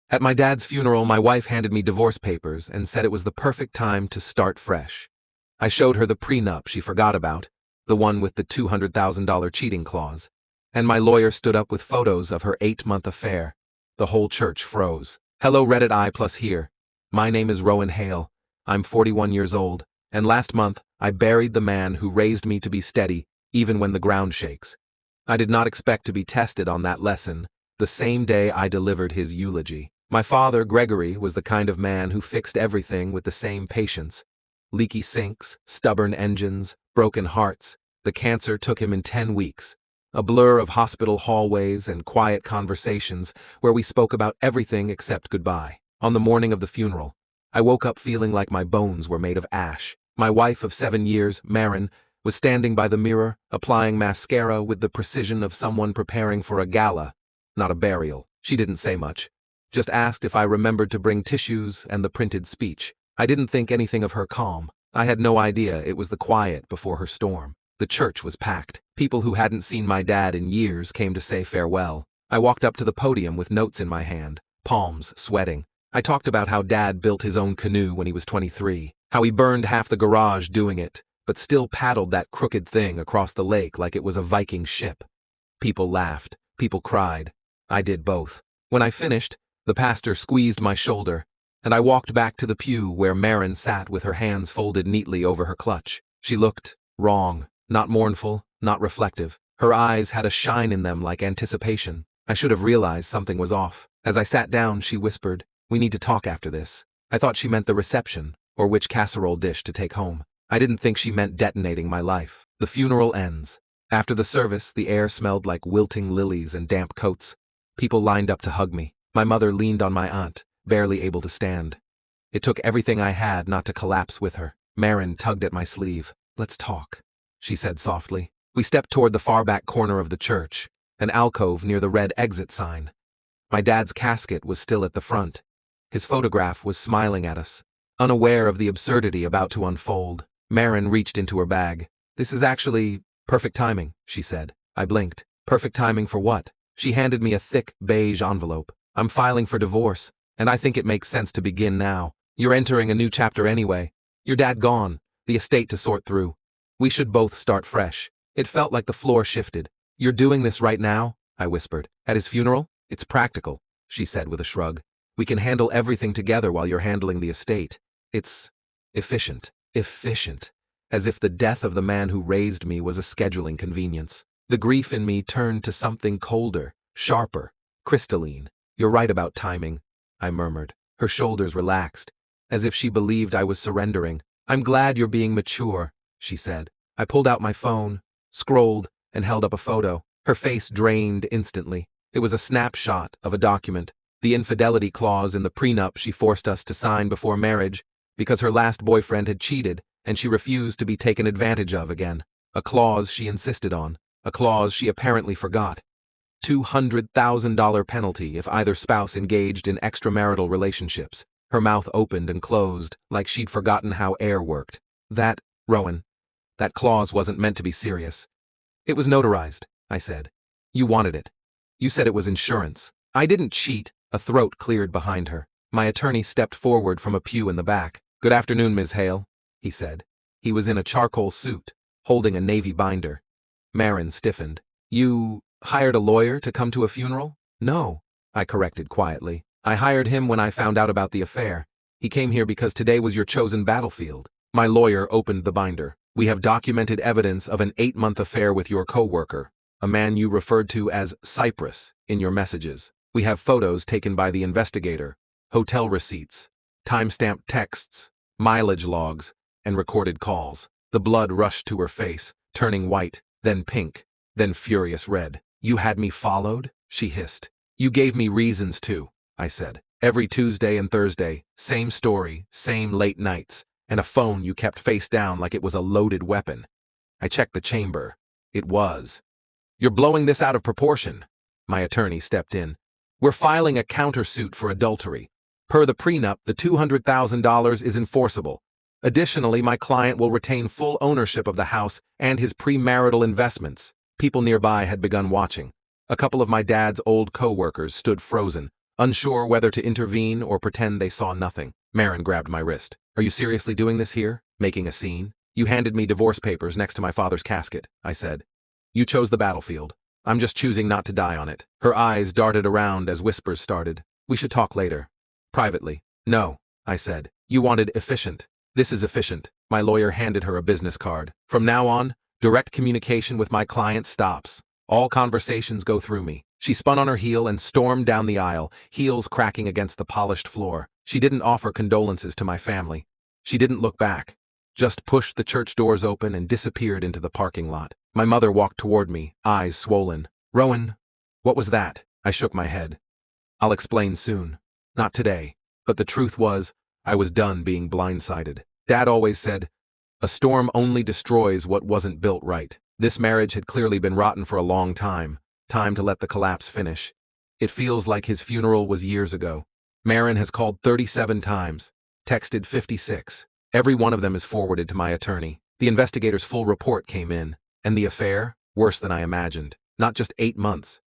At my dad's funeral, my wife handed me divorce papers and said it was the perfect time to start fresh. I showed her the prenup she forgot about, the one with the $200,000 cheating clause, and my lawyer stood up with photos of her 8-month affair. The whole church froze. Hello Reddit I plus here. My name is Rowan Hale. I'm 41 years old, and last month I buried the man who raised me to be steady, even when the ground shakes. I did not expect to be tested on that lesson the same day I delivered his eulogy. My father, Gregory, was the kind of man who fixed everything with the same patience. Leaky sinks, stubborn engines, broken hearts. The cancer took him in 10 weeks. A blur of hospital hallways and quiet conversations where we spoke about everything except goodbye. On the morning of the funeral, I woke up feeling like my bones were made of ash. My wife of 7 years, Maren, was standing by the mirror, applying mascara with the precision of someone preparing for a gala, not a burial. She didn't say much, just asked if I remembered to bring tissues and the printed speech. I didn't think anything of her calm. I had no idea it was the quiet before her storm. The church was packed. People who hadn't seen my dad in years came to say farewell. I walked up to the podium with notes in my hand, palms sweating. I talked about how Dad built his own canoe when he was 23, how he burned half the garage doing it, but still paddled that crooked thing across the lake like it was a Viking ship. People laughed, people cried. I did both. When I finished, the pastor squeezed my shoulder, and I walked back to the pew where Maren sat with her hands folded neatly over her clutch. She looked wrong, not mournful, not reflective. Her eyes had a shine in them like anticipation. I should have realized something was off. As I sat down, she whispered, "We need to talk after this." I thought she meant the reception, or which casserole dish to take home. I didn't think she meant detonating my life. The funeral ends. After the service, the air smelled like wilting lilies and damp coats. People lined up to hug me. My mother leaned on my aunt, barely able to stand. It took everything I had not to collapse with her. Maren tugged at my sleeve. "Let's talk," she said softly. We stepped toward the far back corner of the church, an alcove near the red exit sign. My dad's casket was still at the front. His photograph was smiling at us, unaware of the absurdity about to unfold. Maren reached into her bag. "This is actually perfect timing," she said. I blinked. Perfect timing for what? She handed me a thick, beige envelope. "I'm filing for divorce, and I think it makes sense to begin now. You're entering a new chapter anyway. Your dad gone, the estate to sort through. We should both start fresh." It felt like the floor shifted. "You're doing this right now?" I whispered. "At his funeral? It's practical," she said with a shrug. "We can handle everything together while you're handling the estate. It's efficient." Efficient. As if the death of the man who raised me was a scheduling convenience. The grief in me turned to something colder, sharper, crystalline. "You're right about timing," I murmured. Her shoulders relaxed, as if she believed I was surrendering. "I'm glad you're being mature," she said. I pulled out my phone, scrolled, and held up a photo. Her face drained instantly. It was a snapshot of a document, the infidelity clause in the prenup she forced us to sign before marriage, because her last boyfriend had cheated, and she refused to be taken advantage of again. A clause she insisted on, a clause she apparently forgot. $200,000 penalty if either spouse engaged in extramarital relationships. Her mouth opened and closed, like she'd forgotten how air worked. "That, Rowan, that clause wasn't meant to be serious." "It was notarized," I said. "You wanted it. You said it was insurance." "I didn't cheat." A throat cleared behind her. My attorney stepped forward from a pew in the back. "Good afternoon, Ms. Hale," he said. He was in a charcoal suit, holding a navy binder. Maren stiffened. "You hired a lawyer to come to a funeral?" "No," I corrected quietly. "I hired him when I found out about the affair. He came here because today was your chosen battlefield." My lawyer opened the binder. "We have documented evidence of an 8-month affair with your co-worker, a man you referred to as Cypress in your messages. We have photos taken by the investigator, hotel receipts, timestamped texts, mileage logs, and recorded calls." The blood rushed to her face, turning white, then pink, then furious red. "You had me followed?" she hissed. "You gave me reasons to," I said. "Every Tuesday and Thursday, same story, same late nights, and a phone you kept face down like it was a loaded weapon." I checked the chamber. It was. "You're blowing this out of proportion." My attorney stepped in. "We're filing a countersuit for adultery. Per the prenup, the $200,000 is enforceable. Additionally, my client will retain full ownership of the house and his premarital investments." People nearby had begun watching. A couple of my dad's old co-workers stood frozen, unsure whether to intervene or pretend they saw nothing. Marin grabbed my wrist. Are you seriously doing this here? Making a scene? You handed me divorce papers next to my father's casket, I said. You chose the battlefield. I'm just choosing not to die on it. Her eyes darted around as whispers started. We should talk later. Privately. No, I said. You wanted efficient. This is efficient. My lawyer handed her a business card. From now on, direct communication with my client stops. All conversations go through me. She spun on her heel and stormed down the aisle, heels cracking against the polished floor. She didn't offer condolences to my family. She didn't look back. Just pushed the church doors open and disappeared into the parking lot. My mother walked toward me, eyes swollen. Rowan, what was that? I shook my head. I'll explain soon. Not today. But the truth was, I was done being blindsided. Dad always said, a storm only destroys what wasn't built right. This marriage had clearly been rotten for a long time. Time to let the collapse finish. It feels like his funeral was years ago. Marin has called 37 times, texted 56. Every one of them is forwarded to my attorney. The investigator's full report came in. And the affair? Worse than I imagined. Not just 8 months.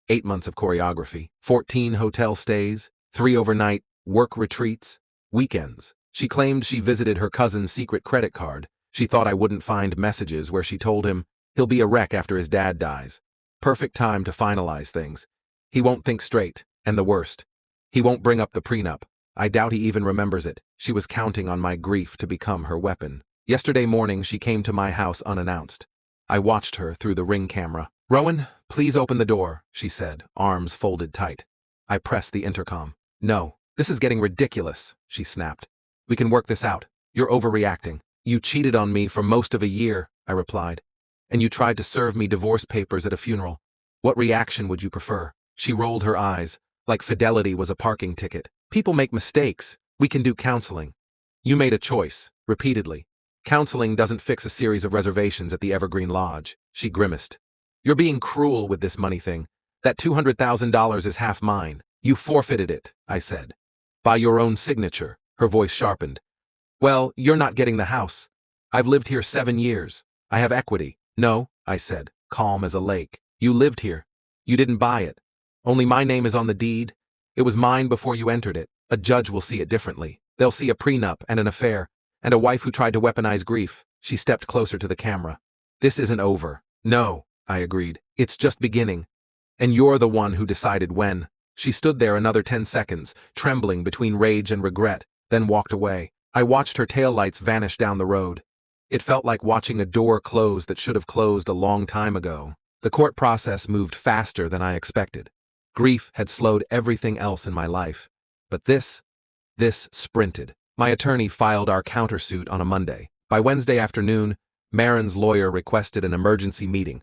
8 months of choreography. 14 hotel stays. 3 overnight work retreats. Weekends. She claimed she visited her cousin's secret credit card. She thought I wouldn't find messages where she told him he'll be a wreck after his dad dies. Perfect time to finalize things. He won't think straight, and the worst. He won't bring up the prenup. I doubt he even remembers it. She was counting on my grief to become her weapon. Yesterday morning she came to my house unannounced. I watched her through the Ring camera. Rowan, please open the door, she said, arms folded tight. I pressed the intercom. No, this is getting ridiculous, she snapped. We can work this out. You're overreacting. You cheated on me for most of a year, I replied. And you tried to serve me divorce papers at a funeral. What reaction would you prefer? She rolled her eyes, like fidelity was a parking ticket. People make mistakes. We can do counseling. You made a choice, repeatedly. Counseling doesn't fix a series of reservations at the Evergreen Lodge. She grimaced. You're being cruel with this money thing. That $200,000 is half mine. You forfeited it, I said. By your own signature, her voice sharpened. Well, you're not getting the house. I've lived here 7 years. I have equity. No, I said, calm as a lake. You lived here. You didn't buy it. Only my name is on the deed. It was mine before you entered it. A judge will see it differently. They'll see a prenup and an affair, and a wife who tried to weaponize grief. She stepped closer to the camera. This isn't over. No, I agreed. It's just beginning. And you're the one who decided when. She stood there another 10 seconds, trembling between rage and regret, then walked away. I watched her taillights vanish down the road. It felt like watching a door close that should have closed a long time ago. The court process moved faster than I expected. Grief had slowed everything else in my life. But this sprinted. My attorney filed our countersuit on a Monday. By Wednesday afternoon, Marin's lawyer requested an emergency meeting.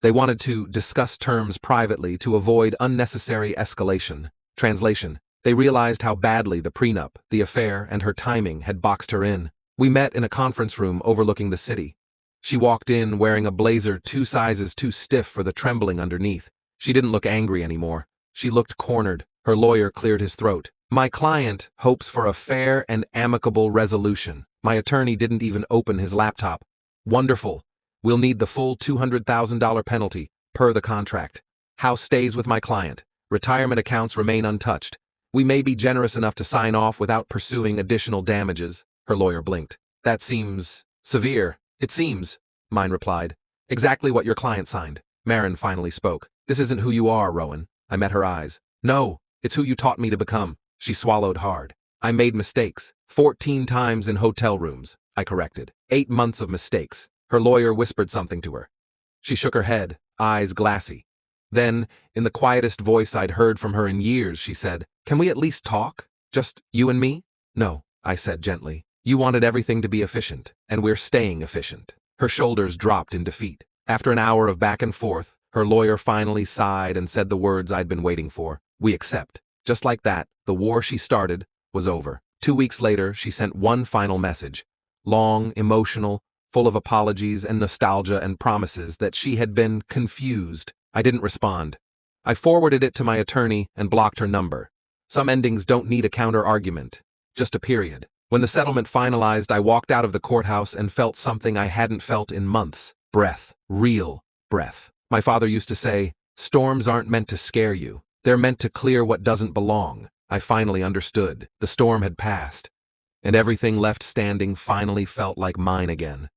They wanted to discuss terms privately to avoid unnecessary escalation. Translation: they realized how badly the prenup, the affair, and her timing had boxed her in. We met in a conference room overlooking the city. She walked in wearing a blazer 2 sizes too stiff for the trembling underneath. She didn't look angry anymore. She looked cornered. Her lawyer cleared his throat. My client hopes for a fair and amicable resolution. My attorney didn't even open his laptop. Wonderful. We'll need the full $200,000 penalty, per the contract. House stays with my client. Retirement accounts remain untouched. We may be generous enough to sign off without pursuing additional damages. Her lawyer blinked. That seems severe. It seems, mine replied. Exactly what your client signed. Marin finally spoke. This isn't who you are, Rowan. I met her eyes. No, it's who you taught me to become. She swallowed hard. I made mistakes. 14 times in hotel rooms, I corrected. 8 months of mistakes. Her lawyer whispered something to her. She shook her head, eyes glassy. Then, in the quietest voice I'd heard from her in years, she said, Can we at least talk? Just you and me? No, I said gently. You wanted everything to be efficient, and we're staying efficient. Her shoulders dropped in defeat. After an hour of back and forth, her lawyer finally sighed and said the words I'd been waiting for. We accept. Just like that, the war she started was over. 2 weeks later, she sent one final message. Long, emotional, full of apologies and nostalgia and promises that she had been confused. I didn't respond. I forwarded it to my attorney and blocked her number. Some endings don't need a counter-argument, just a period. When the settlement finalized, I walked out of the courthouse and felt something I hadn't felt in months. Breath. Real breath. My father used to say, storms aren't meant to scare you. They're meant to clear what doesn't belong. I finally understood. The storm had passed, and everything left standing finally felt like mine again.